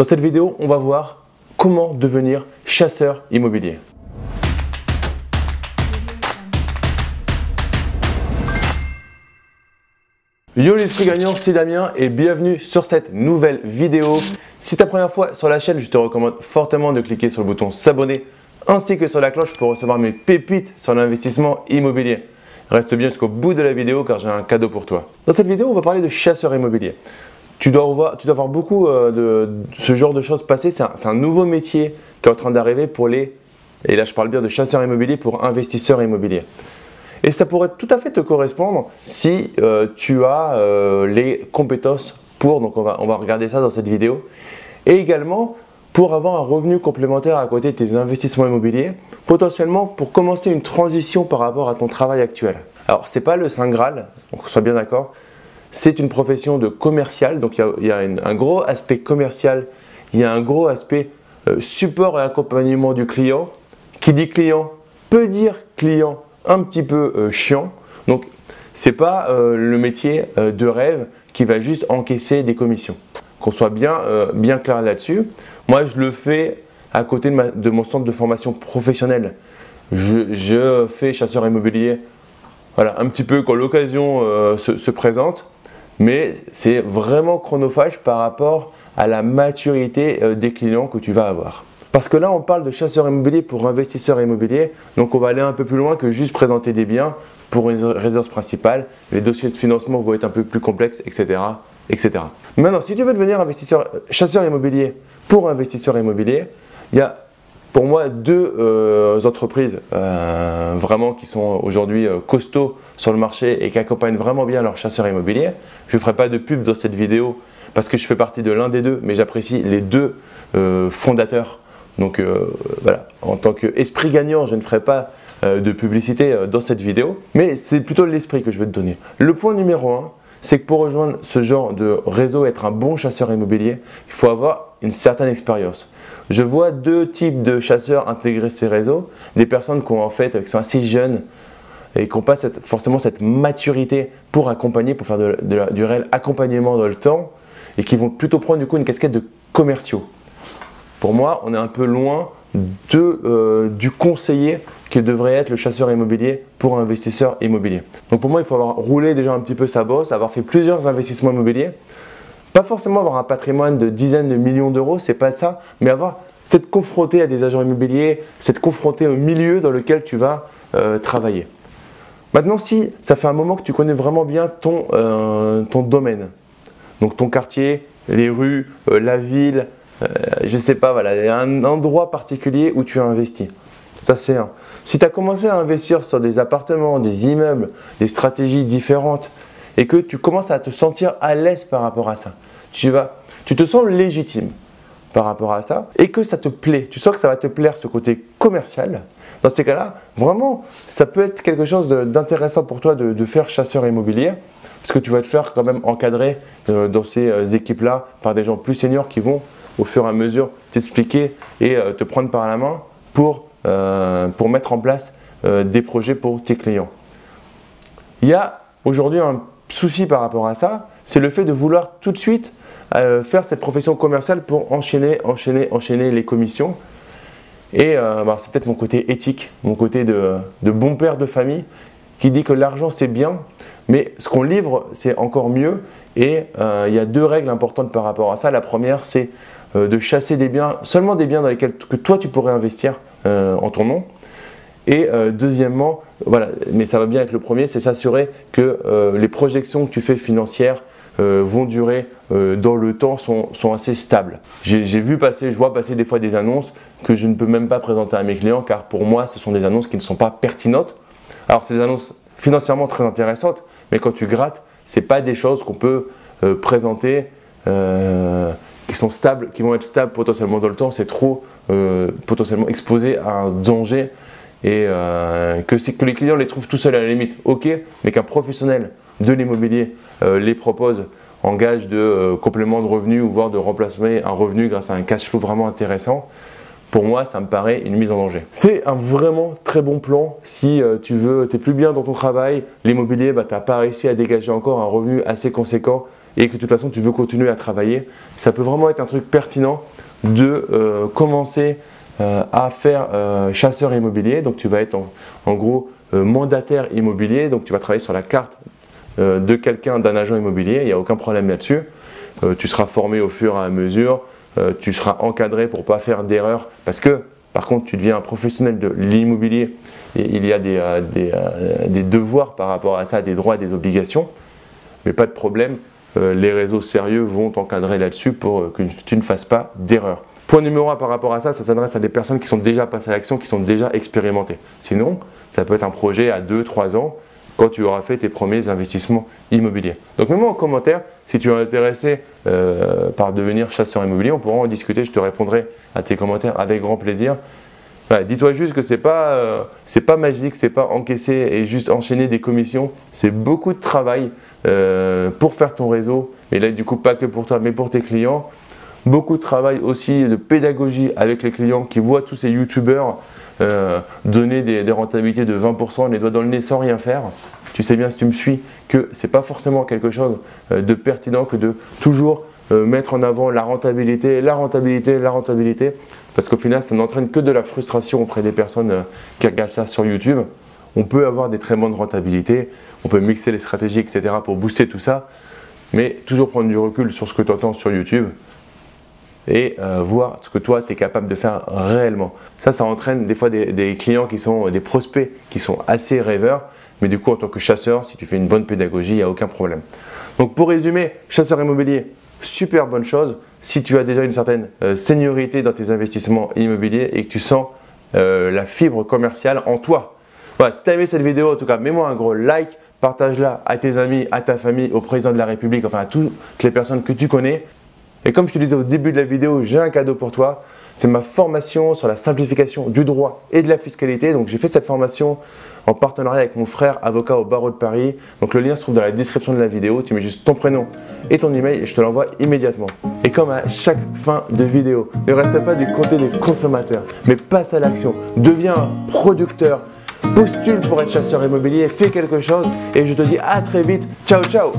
Dans cette vidéo, on va voir comment devenir chasseur immobilier. Yo l'esprit gagnant, c'est Damien et bienvenue sur cette nouvelle vidéo. Si c'est ta première fois sur la chaîne, je te recommande fortement de cliquer sur le bouton s'abonner ainsi que sur la cloche pour recevoir mes pépites sur l'investissement immobilier. Reste bien jusqu'au bout de la vidéo car j'ai un cadeau pour toi. Dans cette vidéo, on va parler de chasseur immobilier. Tu dois voir beaucoup de ce genre de choses passer. C'est un nouveau métier qui est en train d'arriver pour et là je parle bien de chasseur immobilier pour investisseurs immobiliers. Et ça pourrait tout à fait te correspondre si tu as les compétences pour, donc on va regarder ça dans cette vidéo. Et également pour avoir un revenu complémentaire à côté de tes investissements immobiliers, potentiellement pour commencer une transition par rapport à ton travail actuel. Alors ce n'est pas le Saint Graal, on soit bien d'accord, c'est une profession de commercial, donc il y a un gros aspect commercial, il y a un gros aspect support et accompagnement du client. Qui dit client peut dire client un petit peu chiant, donc c'est pas le métier de rêve qui va juste encaisser des commissions. Qu'on soit bien clair là-dessus. Moi je le fais à côté de mon centre de formation professionnelle. Je fais chasseur immobilier voilà, un petit peu quand l'occasion se présente, mais c'est vraiment chronophage par rapport à la maturité des clients que tu vas avoir. Parce que là, on parle de chasseur immobilier pour investisseur immobilier, donc on va aller un peu plus loin que juste présenter des biens pour une résidence principale. Les dossiers de financement vont être un peu plus complexes, etc. etc. Maintenant, si tu veux devenir chasseur immobilier pour investisseur immobilier, il y a pour moi deux entreprises vraiment qui sont aujourd'hui costauds sur le marché et qui accompagnent vraiment bien leurs chasseurs immobiliers. Je ne ferai pas de pub dans cette vidéo parce que je fais partie de l'un des deux, mais j'apprécie les deux fondateurs. Donc voilà, en tant qu'esprit gagnant, je ne ferai pas de publicité dans cette vidéo, mais c'est plutôt l'esprit que je vais te donner. Le point numéro 1, c'est que pour rejoindre ce genre de réseau, être un bon chasseur immobilier, il faut avoir une certaine expérience. Je vois deux types de chasseurs intégrer ces réseaux, des personnes qui sont assez jeunes et qui n'ont pas forcément cette maturité pour accompagner, pour faire du réel accompagnement dans le temps et qui vont plutôt prendre du coup une casquette de commerciaux. Pour moi, on est un peu loin du conseiller que devrait être le chasseur immobilier pour un investisseur immobilier. Donc pour moi, il faut avoir roulé déjà un petit peu sa bosse, avoir fait plusieurs investissements immobiliers. Pas forcément avoir un patrimoine de dizaines de millions d'euros, c'est pas ça, mais s'être confronté à des agents immobiliers, s'être confronté au milieu dans lequel tu vas travailler. Maintenant, si ça fait un moment que tu connais vraiment bien ton domaine, donc ton quartier, les rues, la ville, je ne sais pas, voilà, il y a un endroit particulier où tu as investi. Ça, c'est un. Si tu as commencé à investir sur des appartements, des immeubles, des stratégies différentes et que tu commences à te sentir à l'aise par rapport à ça, tu te sens légitime par rapport à ça et que ça te plaît, tu sens que ça va te plaire ce côté commercial, dans ces cas-là, vraiment, ça peut être quelque chose d'intéressant pour toi de faire chasseur immobilier parce que tu vas te faire quand même encadrer dans ces équipes-là par des gens plus seniors qui vont au fur et à mesure t'expliquer et te prendre par la main pour mettre en place des projets pour tes clients. Il y a aujourd'hui un souci par rapport à ça, c'est le fait de vouloir tout de suite faire cette profession commerciale pour enchaîner les commissions. Et c'est peut-être mon côté éthique, mon côté de bon père de famille qui dit que l'argent c'est bien, mais ce qu'on livre c'est encore mieux. Et il y a deux règles importantes par rapport à ça. La première c'est de chasser des biens, seulement des biens dans lesquels que toi tu pourrais investir en ton nom. Et deuxièmement, voilà, mais ça va bien avec le premier, c'est s'assurer que les projections que tu fais financières vont durer dans le temps, sont assez stables. Je vois passer des fois des annonces que je ne peux même pas présenter à mes clients car pour moi ce sont des annonces qui ne sont pas pertinentes. Alors c'est des annonces financièrement très intéressantes, mais quand tu grattes, ce n'est pas des choses qu'on peut présenter qui sont stables, qui vont être stables potentiellement dans le temps, c'est trop potentiellement exposé à un danger et que les clients les trouvent tout seuls à la limite, ok, mais qu'un professionnel de l'immobilier les propose en gage de complément de revenus ou voire de remplacer un revenu grâce à un cash flow vraiment intéressant, pour moi ça me paraît une mise en danger. C'est un vraiment très bon plan si tu n'es plus bien dans ton travail, l'immobilier, tu n'as pas réussi à dégager encore un revenu assez conséquent et que de toute façon tu veux continuer à travailler, ça peut vraiment être un truc pertinent de commencer à faire chasseur immobilier. Donc tu vas être en gros mandataire immobilier, donc tu vas travailler sur la carte de quelqu'un, d'un agent immobilier, il n'y a aucun problème là-dessus. Tu seras formé au fur et à mesure, tu seras encadré pour ne pas faire d'erreur, parce que par contre tu deviens un professionnel de l'immobilier et il y a des devoirs par rapport à ça, des droits et des obligations, mais pas de problème, les réseaux sérieux vont t'encadrer là-dessus pour que tu ne fasses pas d'erreur. Point numéro 1 par rapport à ça, ça s'adresse à des personnes qui sont déjà passées à l'action, qui sont déjà expérimentées. Sinon, ça peut être un projet à 2-3 ans, quand tu auras fait tes premiers investissements immobiliers. Donc mets-moi en commentaire si tu es intéressé par devenir chasseur immobilier, on pourra en discuter, je te répondrai à tes commentaires avec grand plaisir. Voilà, dis-toi juste que c'est pas magique, c'est pas encaisser et juste enchaîner des commissions, c'est beaucoup de travail pour faire ton réseau, et là du coup pas que pour toi mais pour tes clients. Beaucoup de travail aussi de pédagogie avec les clients qui voient tous ces youtubeurs donner des rentabilités de 20%, les doigts dans le nez sans rien faire. Tu sais bien si tu me suis que ce n'est pas forcément quelque chose de pertinent que de toujours mettre en avant la rentabilité, parce qu'au final ça n'entraîne que de la frustration auprès des personnes qui regardent ça sur YouTube. On peut avoir des très bonnes rentabilités, on peut mixer les stratégies, etc. pour booster tout ça, mais toujours prendre du recul sur ce que tu entends sur YouTube et voir ce que toi tu es capable de faire réellement. Ça entraîne des fois des clients qui sont des prospects qui sont assez rêveurs, mais du coup en tant que chasseur, si tu fais une bonne pédagogie, il n'y a aucun problème. Donc pour résumer, chasseur immobilier, super bonne chose si tu as déjà une certaine seniorité dans tes investissements immobiliers et que tu sens la fibre commerciale en toi. Voilà, si tu as aimé cette vidéo, en tout cas mets-moi un gros like, partage-la à tes amis, à ta famille, au président de la République, enfin à toutes les personnes que tu connais. Et comme je te disais au début de la vidéo, j'ai un cadeau pour toi. C'est ma formation sur la simplification du droit et de la fiscalité. Donc j'ai fait cette formation en partenariat avec mon frère avocat au barreau de Paris. Donc le lien se trouve dans la description de la vidéo. Tu mets juste ton prénom et ton email et je te l'envoie immédiatement. Et comme à chaque fin de vidéo, ne reste pas du côté des consommateurs, mais passe à l'action. Deviens un producteur. Postule pour être chasseur immobilier, fais quelque chose et je te dis à très vite. Ciao, ciao!